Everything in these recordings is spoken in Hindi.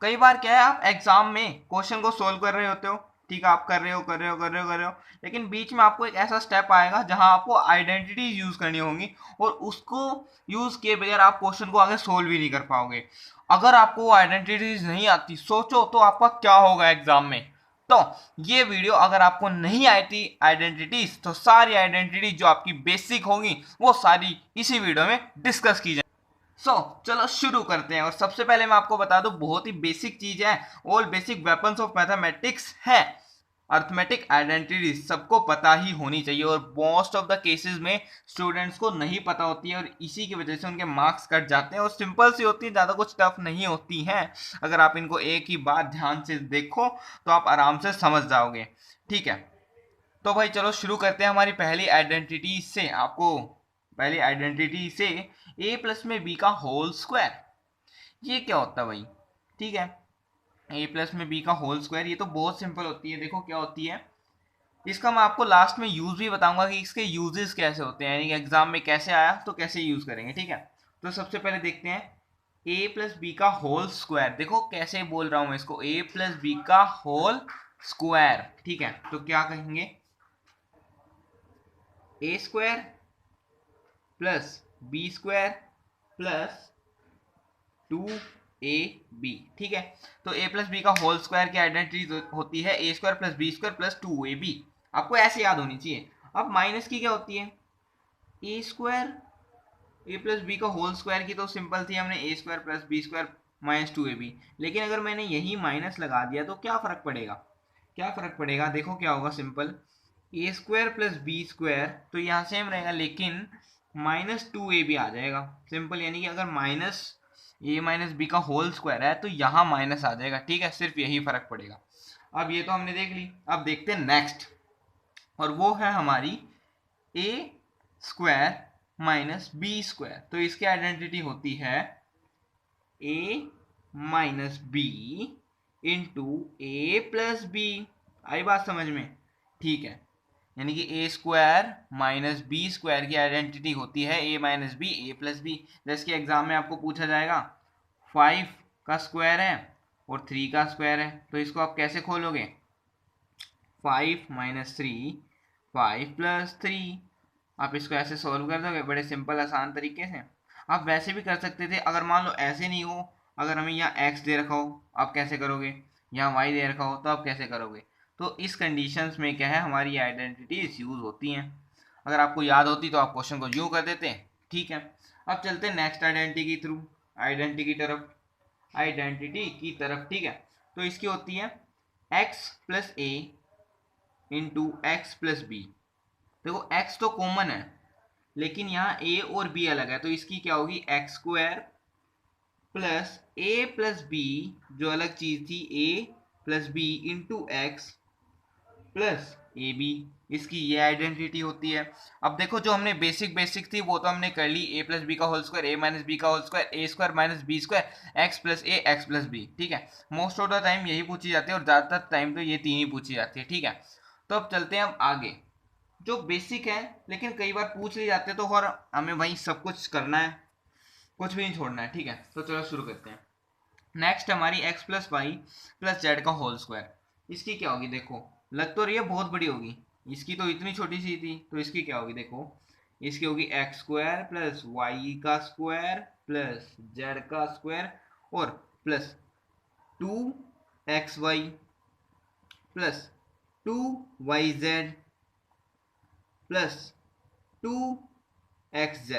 कई बार क्या है, आप एग्जाम में क्वेश्चन को सोल्व कर रहे होते हो, ठीक है, आप कर रहे हो, लेकिन बीच में आपको एक ऐसा स्टेप आएगा जहां आपको आइडेंटिटी यूज करनी होगी, और उसको यूज किए बगैर आप क्वेश्चन को आगे सोल्व भी नहीं कर पाओगे। अगर आपको वो आइडेंटिटीज नहीं आती, सोचो तो आपका क्या होगा एग्जाम में। तो ये वीडियो अगर आपको नहीं आती आइडेंटिटीज, तो सारी आइडेंटिटी जो आपकी बेसिक होगी वो सारी इसी वीडियो में डिस्कस की जाए। चलो शुरू करते हैं। और सबसे पहले मैं आपको बता दूं, बहुत ही बेसिक चीज है, all basic weapons of mathematics है अर्थमेटिक आइडेंटिटी, सबको पता ही होनी चाहिए। और मोस्ट ऑफ द केसेस में स्टूडेंट्स को नहीं पता होती है, और इसी की वजह से उनके मार्क्स कट जाते हैं। और सिंपल सी होती है, ज़्यादा कुछ टफ नहीं होती हैं। अगर आप इनको एक ही बार ध्यान से देखो तो आप आराम से समझ जाओगे, ठीक है। तो भाई चलो शुरू करते हैं हमारी पहली आइडेंटिटी से। आपको पहली आइडेंटिटी से a प्लस में b का होल स्क्वायर, ये क्या होता है भाई, ठीक है। a प्लस में b का होल स्क्वायर, ये तो बहुत सिंपल होती है। देखो क्या होती है, इसका मैं आपको लास्ट में यूज भी बताऊंगा कि इसके यूजेस कैसे होते हैं, यानी कि एग्जाम में कैसे आया तो कैसे यूज करेंगे, ठीक है। तो सबसे पहले देखते हैं a प्लस बी का होल स्क्वायर। देखो कैसे बोल रहा हूं मैं इसको, a प्लस बी का होल स्क्वायर, ठीक है। तो क्या कहेंगे, a square plus B square plus 2ab, ठीक है। तो a प्लस बी का होल स्क्वायर की आइडेंटिटी होती है a square plus B square plus 2ab। आपको ऐसे याद होनी चाहिए। अब माइनस की क्या होती है, a square, a plus B का होल स्क्वायर की तो सिंपल थी, हमने a square plus B square minus 2ab। लेकिन अगर मैंने यही माइनस लगा दिया तो क्या फर्क पड़ेगा, क्या फर्क पड़ेगा, देखो क्या होगा, simple a square plus B square तो यहाँ सेम रहेगा, लेकिन माइनस 2ab आ जाएगा, सिंपल। यानी कि अगर माइनस ए माइनस बी का होल स्क्वायर है तो यहाँ माइनस आ जाएगा, ठीक है, सिर्फ यही फर्क पड़ेगा। अब ये तो हमने देख ली, अब देखते हैं नेक्स्ट, और वो है हमारी ए स्क्वायर माइनस बी स्क्वायर। तो इसकी आइडेंटिटी होती है ए माइनस बी इंटू ए प्लस बी। आई बात समझ में, ठीक है। यानी कि ए स्क्वायर माइनस बी स्क्वायर की आइडेंटिटी होती है ए माइनस बी ए प्लस बी। जैसे कि एग्जाम में आपको पूछा जाएगा 5 का स्क्वायर है और 3 का स्क्वायर है, तो इसको आप कैसे खोलोगे, 5 माइनस 3, 5 प्लस 3। आप इसको ऐसे सॉल्व कर दोगे बड़े सिंपल आसान तरीके से। आप वैसे भी कर सकते थे, अगर मान लो ऐसे नहीं हो, अगर हमें यहाँ x दे रखा हो आप कैसे करोगे, यहाँ y दे रखा हो तो आप कैसे करोगे। तो इस कंडीशंस में क्या है, हमारी आइडेंटिटीज यूज होती हैं। अगर आपको याद होती तो आप क्वेश्चन को यूं कर देते, ठीक है। अब चलते हैं नेक्स्ट आइडेंटिटी की थ्रू, आइडेंटिटी की तरफ, ठीक है। तो इसकी होती है x plus A into X plus B. देखो x तो कॉमन है, लेकिन यहाँ a और b अलग है, तो इसकी क्या होगी, X square plus A plus B, जो अलग चीज थी a plus B into X plus A B, इसकी ये आइडेंटिटी होती है। अब देखो जो हमने बेसिक थी वो तो हमने कर ली, a प्लस बी का whole square, A minus B का whole square, A square minus B square, X plus A X plus B, ठीक है। मोस्ट ऑफ द टाइम यही पूछी जाती है, और ज़्यादातर टाइम तो ये तीन ही पूछी जाती है, ठीक है। तो अब चलते हैं अब आगे, जो बेसिक है लेकिन कई बार पूछ लिए जाते हैं, तो और हमें वही सब कुछ करना है, कुछ भी नहीं छोड़ना है, ठीक है। तो चलो शुरू करते हैं। नेक्स्ट हमारी x plus Y plus Z का होल स्क्वायर। इसकी क्या होगी, देखो लग तो रही है बहुत बड़ी होगी, इसकी तो इतनी छोटी सी थी, तो इसकी क्या होगी, देखो इसकी होगी एक्स स्क्वायर प्लस वाई का स्क्वायर प्लस जेड का स्क्वायर और plus 2xy plus 2yz plus 2xz।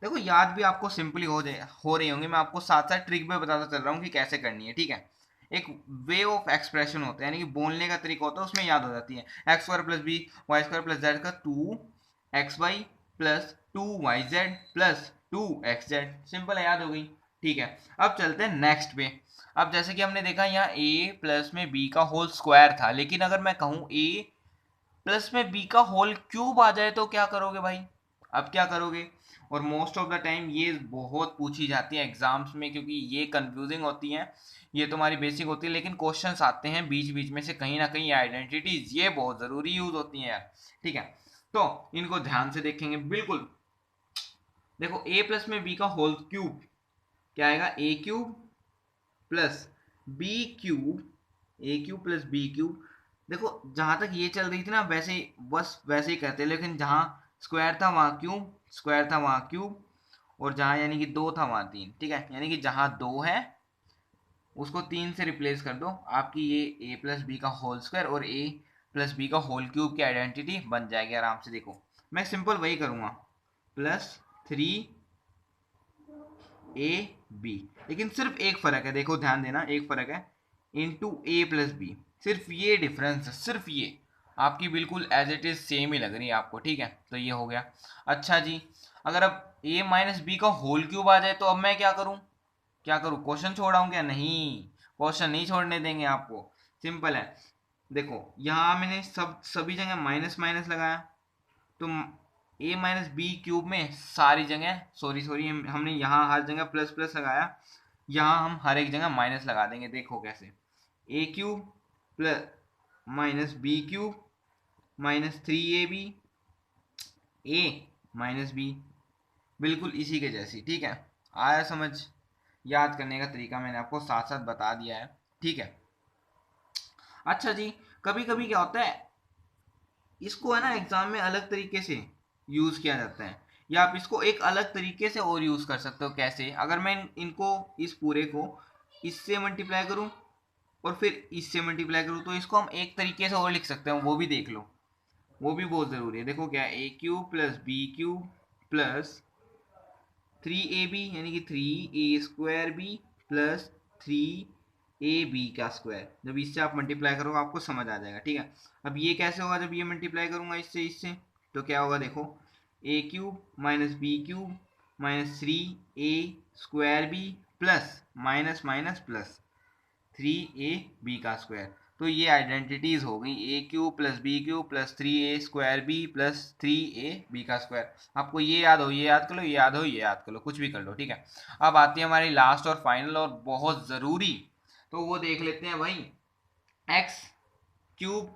देखो याद भी आपको सिंपली हो रही होंगी, मैं आपको साथ साथ ट्रिक भी बताता चल रहा हूँ कि कैसे करनी है, ठीक है। एक वे ऑफ एक्सप्रेशन होता है, यानी कि बोलने का तरीका होता है, उसमें याद हो जाती है। X square plus B Y square plus Z का 2xy plus 2yz plus 2xz, simple है, याद हो गई, ठीक है। अब चलते हैं नेक्स्ट पे। अब जैसे कि हमने देखा यहाँ a प्लस में b का होल स्क्वायर था, लेकिन अगर मैं कहूँ a प्लस में b का होल क्यूब आ जाए तो क्या करोगे भाई, अब क्या करोगे। और मोस्ट ऑफ द टाइम ये बहुत पूछी जाती है एग्जाम्स में, क्योंकि ये कंफ्यूजिंग होती हैं, ये तुम्हारी बेसिक होती है, लेकिन क्वेश्चंस आते हैं बीच बीच में से कहीं ना कहीं, आइडेंटिटीज ये बहुत ज़रूरी यूज होती हैं यार, ठीक है। तो इनको ध्यान से देखेंगे बिल्कुल। देखो a प्लस में b का होल क्यूब क्या आएगा, a cube plus B cube, A cube plus B cube. देखो जहां तक ये चल रही थी ना वैसे ही, बस वैसे ही करते, लेकिन जहां स्क्वायर था वहां क्यूब, स्क्वायर था वहां क्यूब, और जहां यानी कि 2 था वहां 3। ठीक है, यानी कि जहां 2 है उसको 3 से रिप्लेस कर दो, आपकी ये ए प्लस बी का होल स्क्वायर और ए प्लस बी का होल क्यूब की आइडेंटिटी बन जाएगी आराम से। देखो मैं सिंपल वही करूंगा, प्लस 3 ए बी, लेकिन सिर्फ एक फर्क है, देखो ध्यान देना, एक फर्क है, इंटू ए प्लस बी, सिर्फ ये डिफरेंस है, सिर्फ ये। आपकी बिल्कुल एज इट इज सेम ही लग रही है आपको। ठीक है, तो ये हो गया। अच्छा जी, अगर अब ए माइनस बी का होल क्यूब आ जाए तो अब मैं क्या करूं, क्या करूं, क्वेश्चन छोड़ाऊं क्या? नहीं, क्वेश्चन नहीं छोड़ने देंगे आपको, सिंपल है। देखो यहाँ मैंने सभी जगह माइनस माइनस लगाया, तो ए माइनस बी क्यूब में सारी जगह, सॉरी हमने यहाँ हर जगह प्लस प्लस लगाया, यहाँ हम हर एक जगह माइनस लगा देंगे। देखो कैसे, A cube plus minus B cube minus 3ab, A minus B, बिल्कुल इसी के जैसी। ठीक है, आया समझ? याद करने का तरीका मैंने आपको साथ साथ बता दिया है। ठीक है, अच्छा जी, कभी कभी क्या होता है, इसको है ना एग्जाम में अलग तरीके से यूज किया जाता है, या आप इसको एक अलग तरीके से और यूज कर सकते हो। कैसे? अगर मैं इनको, इस पूरे को इससे मल्टीप्लाई करूं और फिर इससे मल्टीप्लाई करूं, तो इसको हम एक तरीके से और लिख सकते हैं, वो भी देख लो, वो भी बहुत जरूरी है। देखो क्या, A cube plus B cube plus 3ab, यानी कि 3a² b प्लस 3ab का स्क्वायर। जब इससे आप मल्टीप्लाई करोगे आपको समझ आ जाएगा। ठीक है, अब ये कैसे होगा, जब ये मल्टीप्लाई करूंगा इससे तो क्या होगा, देखो A cube minus B cube minus 3a² b plus minus minus plus 3ab का स्क्वायर। तो ये आइडेंटिटीज हो गई, A cube plus B cube plus 3a² b plus 3ab का स्क्वायर। आपको ये याद हो, ये याद कर लो, ये याद हो, ये याद कर लो, कुछ भी कर लो। ठीक है, अब आती है हमारी लास्ट और फाइनल और बहुत ज़रूरी, तो वो देख लेते हैं भाई, X cube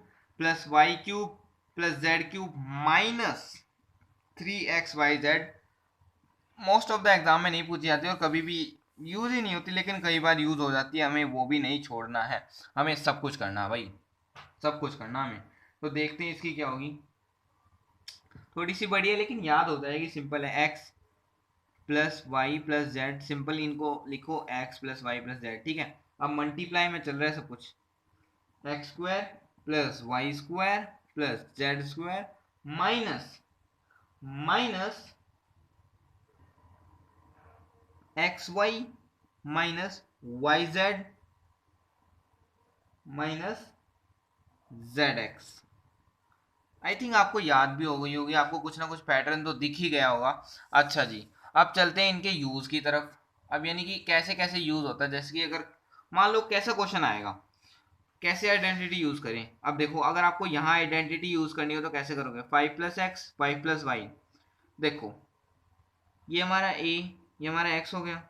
plus Y cube plus Z cube minus 3xyz। Most of the exam में नहीं पूछी जाती और कभी भी यूज ही नहीं होती, लेकिन कई बार यूज हो जाती है, हमें वो भी नहीं छोड़ना है, हमें सब कुछ करना है भाई, सब कुछ करना हमें। तो देखते हैं इसकी क्या होगी, थोड़ी सी बड़ी है लेकिन याद हो जाएगी, सिंपल है, X plus Y plus Z, simple इनको लिखो X plus Y plus Z. ठीक है, अब मल्टीप्लाई में चल रहा है सब कुछ, X square plus Y square plus Z square minus minus X Y minus Y Z minus Z X. I think आपको याद भी हो गई होगी, आपको कुछ ना कुछ पैटर्न तो दिख ही गया होगा। अच्छा जी, अब चलते हैं इनके यूज की तरफ। अब यानी कि कैसे कैसे यूज होता है, जैसे कि अगर मान लो कैसा क्वेश्चन आएगा, कैसे आइडेंटिटी यूज करें। अब देखो अगर आपको यहाँ आइडेंटिटी यूज करनी हो तो कैसे करोगे, 5 प्लस एक्स 5 प्लस वाई। देखो ये हमारा ए, ये हमारा एक्स हो गया,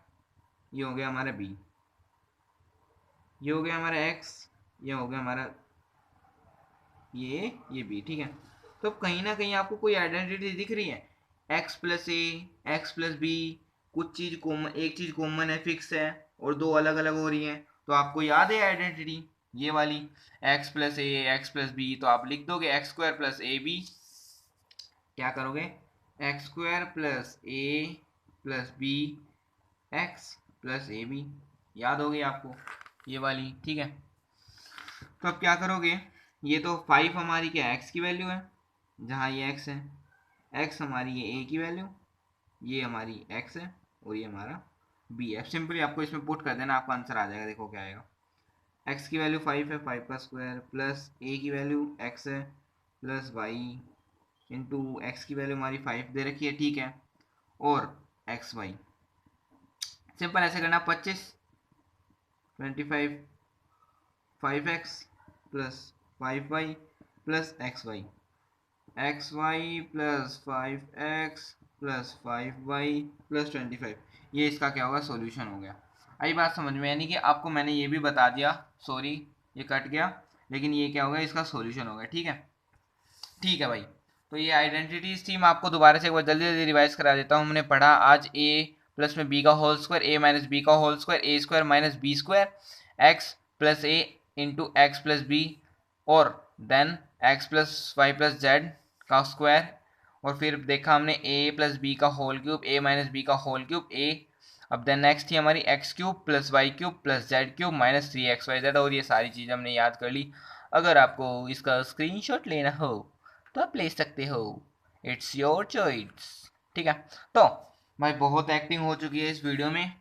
ये हो गया हमारा बी, ये हो गया हमारा एक्स, ये हो गया हमारा ये बी। ठीक है, तो अब कहीं ना कहीं आपको कोई आइडेंटिटी दिख रही है, X plus A X plus B, कुछ चीज कॉमन, एक चीज कॉमन है, फिक्स है, और दो अलग अलग हो रही है, तो आपको याद है आइडेंटिटी ये वाली, X plus A X plus B, तो आप लिख दोगे X square plus A B, क्या करोगे, X square plus A plus B X plus A B, याद हो गई आपको ये वाली। ठीक है, तो अब क्या करोगे, ये तो 5 हमारी क्या एक्स की वैल्यू है, जहाँ ये एक्स है, एक्स हमारी ये ए की वैल्यू, ये हमारी एक्स है, और ये हमारा बी है। सिंपली आपको इसमें पुट कर देना, आपका आंसर आ जाएगा। देखो क्या आएगा, एक्स की वैल्यू 5 है, 5 का स्क्वायर प्लस ए की वैल्यू एक्स है प्लस वाई इंटू एक्स की वैल्यू हमारी 5 दे रखी है। ठीक है, और एक्स वाई सिंपल ऐसे करना, 25 25 5x plus 5y plus X Y plus 5x plus 5y plus 25, ये इसका क्या होगा, सॉल्यूशन हो गया। आई बात समझ में, यानी कि आपको मैंने ये भी बता दिया, सॉरी ये कट गया, लेकिन ये क्या होगा, इसका सॉल्यूशन होगा। ठीक है, ठीक है भाई, तो ये आइडेंटिटीज थी, मैं आपको दोबारा से एक बार जल्दी जल्दी रिवाइज करा देता हूँ। हमने पढ़ा आज ए प्लस में बी का whole square A minus B का whole square A square minus B square X plus A into X plus B और then X plus Y plus Z का स्क्वायर और फिर देखा हमने ए प्लस बी का whole cube A minus B का होल क्यूब ए। अब देन नेक्स्ट थी हमारी X cube plus Y cube plus Z cube minus 3xyz और ये सारी चीज़ हमने याद कर ली। अगर आपको इसका स्क्रीनशॉट लेना हो तो आप ले सकते हो, इट्स योर चॉइस। ठीक है, तो भाई बहुत एक्टिंग हो चुकी है इस वीडियो में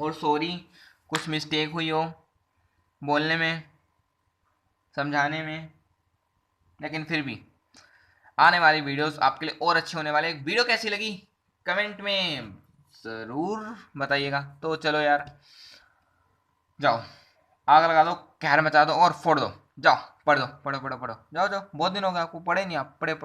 और सॉरी कुछ मिस्टेक हुई हो बोलने में समझाने में, लेकिन फिर भी आने वाली वीडियोस आपके लिए और अच्छे होने वाले। वीडियो कैसी लगी कमेंट में ज़रूर बताइएगा। तो चलो यार जाओ आग लगा दो, कहर मचा दो और फोड़ दो, जाओ पढ़ दो, पढ़ो पढ़ो पढ़ो, जाओ जाओ, बहुत दिन हो गया आपको पढ़े नहीं, आप पढ़े पढ़ो।